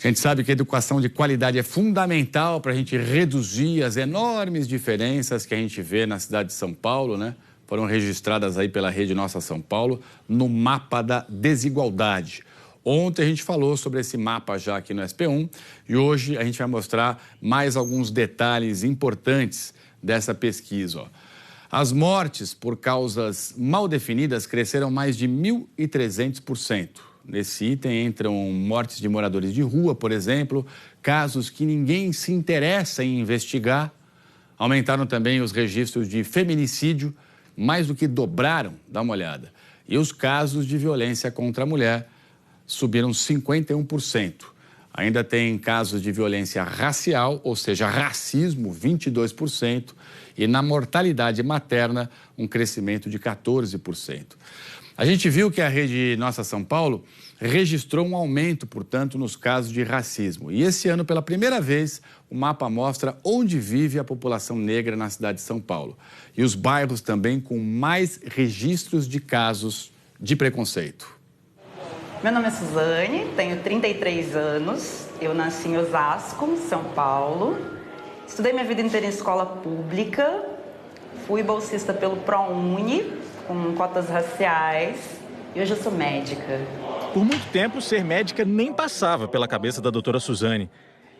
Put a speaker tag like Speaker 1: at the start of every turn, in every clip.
Speaker 1: A gente sabe que a educação de qualidade é fundamental para a gente reduzir as enormes diferenças que a gente vê na cidade de São Paulo, né? Foram registradas aí pela Rede Nossa São Paulo no mapa da desigualdade. Ontem a gente falou sobre esse mapa já aqui no SP1 e hoje a gente vai mostrar mais alguns detalhes importantes dessa pesquisa, ó. As mortes por causas mal definidas cresceram mais de 1.300%. Nesse item entram mortes de moradores de rua, por exemplo, casos que ninguém se interessa em investigar. Aumentaram também os registros de feminicídio, mais do que dobraram, dá uma olhada. E os casos de violência contra a mulher subiram 51%. Ainda tem casos de violência racial, ou seja, racismo, 22%. E na mortalidade materna, um crescimento de 14%. A gente viu que a Rede Nossa São Paulo registrou um aumento, portanto, nos casos de racismo. E esse ano, pela primeira vez, o mapa mostra onde vive a população negra na cidade de São Paulo. E os bairros também com mais registros de casos de preconceito.
Speaker 2: Meu nome é Suzane, tenho 33 anos, eu nasci em Osasco, São Paulo. Estudei minha vida inteira em escola pública, fui bolsista pelo ProUni, com cotas raciais, e hoje eu sou médica.
Speaker 3: Por muito tempo, ser médica nem passava pela cabeça da doutora Suzane.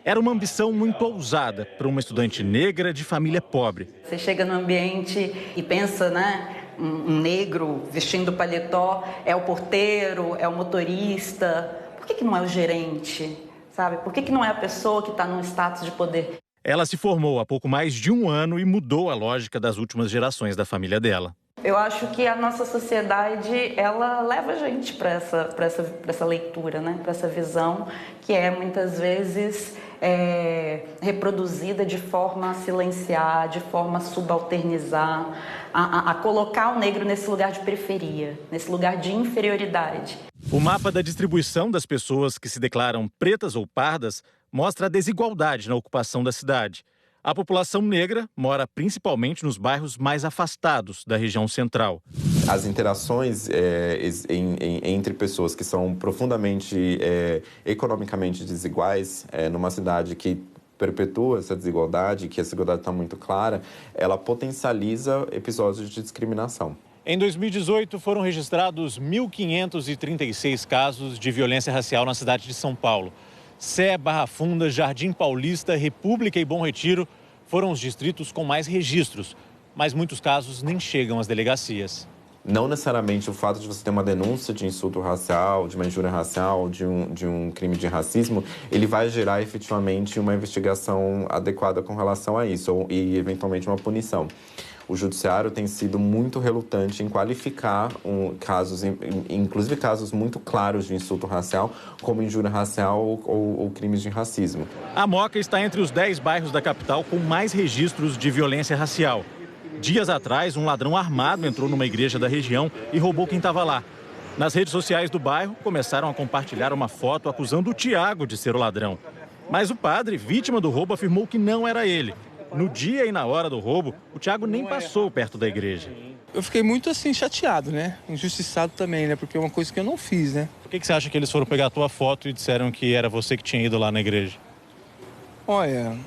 Speaker 3: Era uma ambição muito ousada para uma estudante negra de família pobre.
Speaker 2: Você chega no ambiente e pensa, né? Um negro vestindo paletó é o porteiro, é o motorista. Por que não é o gerente, sabe? Por que não é a pessoa que está num status de poder?
Speaker 3: Ela se formou há pouco mais de um ano e mudou a lógica das últimas gerações da família dela.
Speaker 2: Eu acho que a nossa sociedade, ela leva a gente para essa leitura, né? Para essa visão que é muitas vezes reproduzida de forma a silenciar, de forma a subalternizar, a colocar o negro nesse lugar de periferia, nesse lugar de inferioridade.
Speaker 3: O mapa da distribuição das pessoas que se declaram pretas ou pardas mostra a desigualdade na ocupação da cidade. A população negra mora principalmente nos bairros mais afastados da região central.
Speaker 4: As interações entre pessoas que são profundamente economicamente desiguais, numa cidade que perpetua essa desigualdade, que a desigualdade está muito clara, ela potencializa episódios de discriminação.
Speaker 3: Em 2018, foram registrados 1.536 casos de violência racial na cidade de São Paulo. Sé, Barra Funda, Jardim Paulista, República e Bom Retiro foram os distritos com mais registros, mas muitos casos nem chegam às delegacias.
Speaker 4: Não necessariamente o fato de você ter uma denúncia de insulto racial, de uma injúria racial, de um crime de racismo, ele vai gerar efetivamente uma investigação adequada com relação a isso e eventualmente uma punição. O judiciário tem sido muito relutante em qualificar casos, inclusive casos muito claros de insulto racial, como injúria racial ou crimes de racismo.
Speaker 3: A Moca está entre os 10 bairros da capital com mais registros de violência racial. Dias atrás, um ladrão armado entrou numa igreja da região e roubou quem estava lá. Nas redes sociais do bairro, começaram a compartilhar uma foto acusando o Tiago de ser o ladrão. Mas o padre, vítima do roubo, afirmou que não era ele. No dia e na hora do roubo, o Tiago nem passou perto da igreja.
Speaker 5: Eu fiquei muito assim chateado, né? Injustiçado também, né? Porque é uma coisa que eu não fiz, né?
Speaker 3: Por que você acha que eles foram pegar a tua foto e disseram que era você que tinha ido lá na igreja?
Speaker 5: Olha,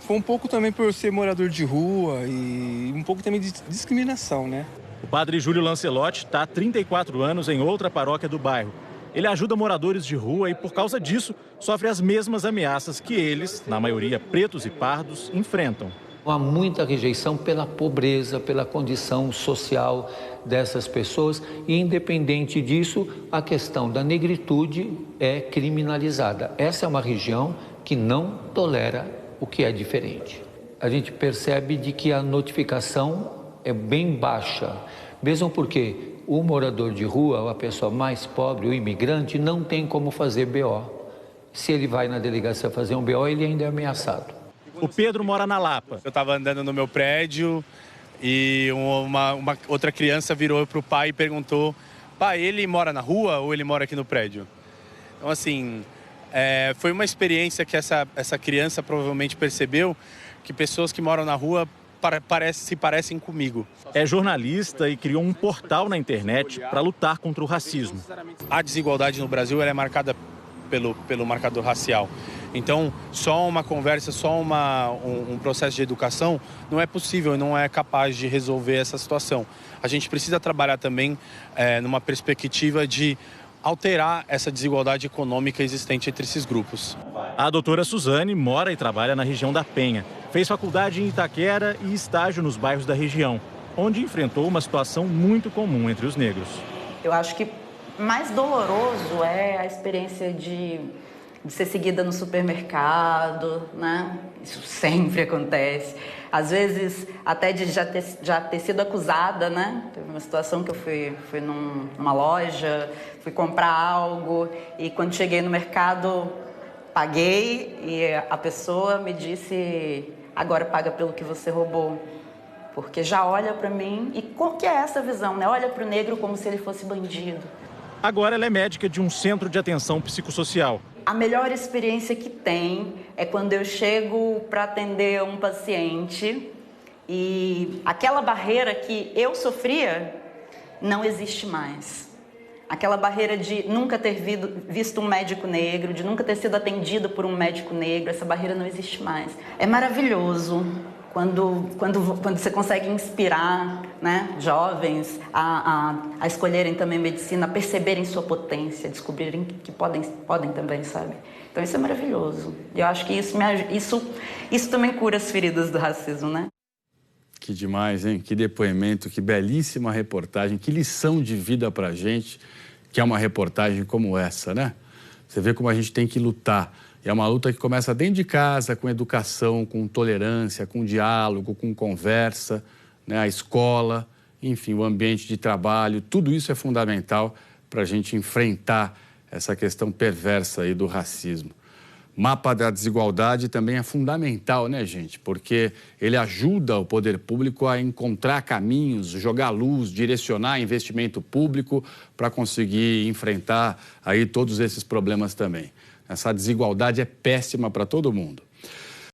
Speaker 5: foi um pouco também por ser morador de rua e um pouco também de discriminação, né?
Speaker 3: O padre Júlio Lancelotti está há 34 anos em outra paróquia do bairro. Ele ajuda moradores de rua e, por causa disso, sofre as mesmas ameaças que eles, na maioria pretos e pardos, enfrentam.
Speaker 6: Há muita rejeição pela pobreza, pela condição social dessas pessoas e, independente disso, a questão da negritude é criminalizada. Essa é uma região que não tolera o que é diferente. A gente percebe de que a notificação é bem baixa, mesmo porque o morador de rua, a pessoa mais pobre, o imigrante, não tem como fazer BO. Se ele vai na delegacia fazer um BO, ele ainda é ameaçado.
Speaker 3: O Pedro mora na Lapa.
Speaker 7: Eu estava andando no meu prédio e uma outra criança virou para o pai e perguntou: pai, ele mora na rua ou ele mora aqui no prédio? Então, assim, foi uma experiência que essa criança provavelmente percebeu que pessoas que moram na rua se parecem comigo.
Speaker 3: É jornalista e criou um portal na internet para lutar contra o racismo.
Speaker 7: A desigualdade no Brasil ela é marcada pelo marcador racial. Então, só uma conversa, só um processo de educação não é possível e não é capaz de resolver essa situação. A gente precisa trabalhar também numa perspectiva de alterar essa desigualdade econômica existente entre esses grupos.
Speaker 3: A doutora Suzane mora e trabalha na região da Penha. Fez faculdade em Itaquera e estágio nos bairros da região, onde enfrentou uma situação muito comum entre os negros.
Speaker 2: Eu acho que mais doloroso é a experiência de ser seguida no supermercado, né? Isso sempre acontece. Às vezes, até de já ter sido acusada, né? Teve uma situação que eu fui numa loja, fui comprar algo e quando cheguei no mercado, paguei e a pessoa me disse, agora paga pelo que você roubou. Porque já olha para mim e qual que é essa visão, né? Olha para o negro como se ele fosse bandido.
Speaker 3: Agora ela é médica de um centro de atenção psicossocial.
Speaker 2: A melhor experiência que tem é quando eu chego para atender um paciente e aquela barreira que eu sofria não existe mais. Aquela barreira de nunca ter visto um médico negro, de nunca ter sido atendido por um médico negro, essa barreira não existe mais. É maravilhoso quando você consegue inspirar, né, jovens a escolherem também medicina, a perceberem sua potência, descobrirem que podem também, sabe? Então isso é maravilhoso. E eu acho que isso também cura as feridas do racismo, né?
Speaker 1: Que demais, hein? Que depoimento, que belíssima reportagem, que lição de vida pra gente, que é uma reportagem como essa, né? Você vê como a gente tem que lutar. E é uma luta que começa dentro de casa, com educação, com tolerância, com diálogo, com conversa, né? A escola, enfim, o ambiente de trabalho, tudo isso é fundamental para a gente enfrentar essa questão perversa aí do racismo. Mapa da desigualdade também é fundamental, né, gente? Porque ele ajuda o poder público a encontrar caminhos, jogar luz, direcionar investimento público para conseguir enfrentar aí todos esses problemas também. Essa desigualdade é péssima para todo mundo.